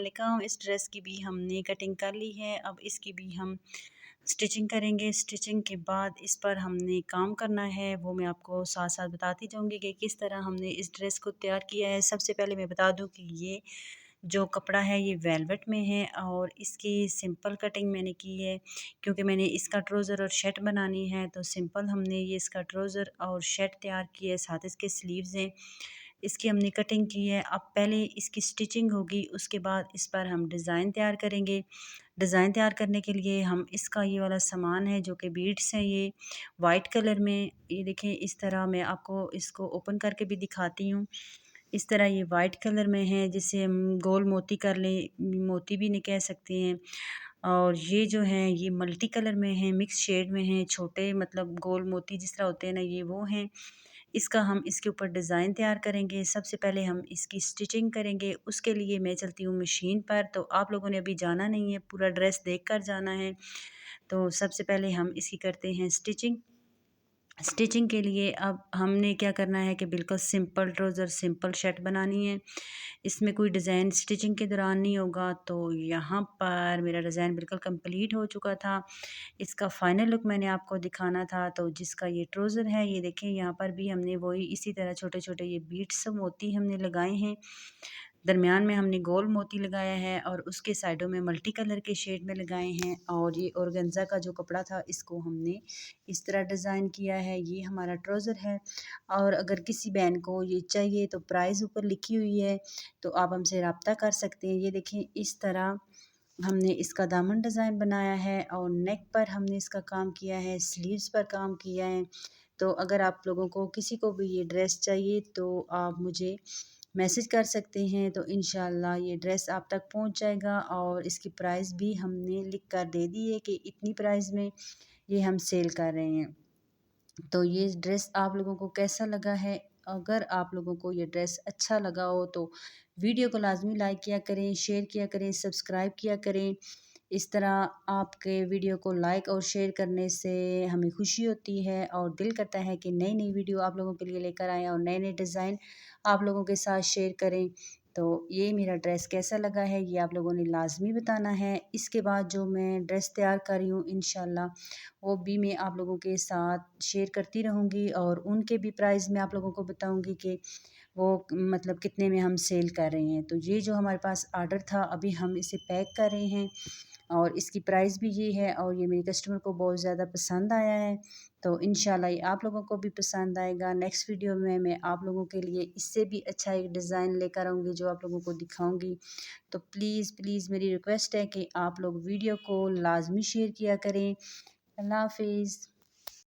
अस्सलाम। इस ड्रेस की भी हमने कटिंग कर ली है। अब इसकी भी हम स्टिचिंग करेंगे। स्टिचिंग के बाद इस पर हमने काम करना है, वो मैं आपको साथ साथ बताती जाऊंगी कि किस तरह हमने इस ड्रेस को तैयार किया है। सबसे पहले मैं बता दूं कि ये जो कपड़ा है ये वेलवेट में है और इसकी सिंपल कटिंग मैंने की है, क्योंकि मैंने इसका ट्राउज़र और शर्ट बनानी है। तो सिंपल हमने ये इसका ट्राउज़र और शर्ट तैयार की है, साथ इसके स्लीव्स हैं, इसकी हमने कटिंग की है। अब पहले इसकी स्टिचिंग होगी, उसके बाद इस पर हम डिज़ाइन तैयार करेंगे। डिज़ाइन तैयार करने के लिए हम इसका ये वाला सामान है जो कि बीड्स हैं, ये वाइट कलर में, ये देखें इस तरह। मैं आपको इसको ओपन करके भी दिखाती हूँ। इस तरह ये वाइट कलर में है, जिसे हम गोल मोती कर लें, मोती भी नहीं कह सकते हैं। और ये जो हैं ये मल्टी कलर में हैं, मिक्स शेड में हैं, छोटे मतलब गोल मोती जिस तरह होते हैं ना, ये वो हैं। इसका हम इसके ऊपर डिज़ाइन तैयार करेंगे। सबसे पहले हम इसकी स्टिचिंग करेंगे, उसके लिए मैं चलती हूँ मशीन पर। तो आप लोगों ने अभी जाना नहीं है, पूरा ड्रेस देख कर जाना है। तो सबसे पहले हम इसकी करते हैं स्टिचिंग। स्टिचिंग के लिए अब हमने क्या करना है कि बिल्कुल सिंपल ट्राउज़र, सिंपल शर्ट बनानी है। इसमें कोई डिज़ाइन स्टिचिंग के दौरान नहीं होगा। तो यहाँ पर मेरा डिज़ाइन बिल्कुल कंप्लीट हो चुका था। इसका फ़ाइनल लुक मैंने आपको दिखाना था। तो जिसका ये ट्राउज़र है, ये देखें यहाँ पर भी हमने वही इसी तरह छोटे-छोटे ये बीट्स मोती हमने लगाए हैं। दरमियान में हमने गोल मोती लगाया है और उसके साइडों में मल्टी कलर के शेड में लगाए हैं। और ये ऑर्गेन्जा का जो कपड़ा था, इसको हमने इस तरह डिज़ाइन किया है। ये हमारा ट्राउज़र है। और अगर किसी बहन को ये चाहिए तो प्राइस ऊपर लिखी हुई है, तो आप हमसे रब्ता कर सकते हैं। ये देखें इस तरह हमने इसका दामन डिज़ाइन बनाया है और नेक पर हमने इसका काम किया है, स्लीव्स पर काम किया है। तो अगर आप लोगों को किसी को भी ये ड्रेस चाहिए तो आप मुझे मैसेज कर सकते हैं, तो इंशाल्लाह ये ड्रेस आप तक पहुंच जाएगा। और इसकी प्राइस भी हमने लिख कर दे दी है कि इतनी प्राइस में ये हम सेल कर रहे हैं। तो ये ड्रेस आप लोगों को कैसा लगा है? अगर आप लोगों को ये ड्रेस अच्छा लगा हो तो वीडियो को लाज़मी लाइक किया करें, शेयर किया करें, सब्सक्राइब किया करें। इस तरह आपके वीडियो को लाइक और शेयर करने से हमें खुशी होती है और दिल करता है कि नई-नई वीडियो आप लोगों के लिए लेकर आएँ और नए-नए डिज़ाइन आप लोगों के साथ शेयर करें। तो ये मेरा ड्रेस कैसा लगा है, ये आप लोगों ने लाज़मी बताना है। इसके बाद जो मैं ड्रेस तैयार कर रही हूँ, इंशाल्लाह वो भी मैं आप लोगों के साथ शेयर करती रहूँगी और उनके भी प्राइस मैं आप लोगों को बताऊँगी कि वो मतलब कितने में हम सेल कर रहे हैं। तो ये जो हमारे पास ऑर्डर था, अभी हम इसे पैक कर रहे हैं और इसकी प्राइस भी ये है और ये मेरे कस्टमर को बहुत ज़्यादा पसंद आया है। तो इंशाल्लाह ये आप लोगों को भी पसंद आएगा। नेक्स्ट वीडियो में मैं आप लोगों के लिए इससे भी अच्छा एक डिज़ाइन लेकर आऊँगी जो आप लोगों को दिखाऊँगी। तो प्लीज़ प्लीज़ मेरी रिक्वेस्ट है कि आप लोग वीडियो को लाज़मी शेयर किया करें। अल्लाह हाफ़िज़।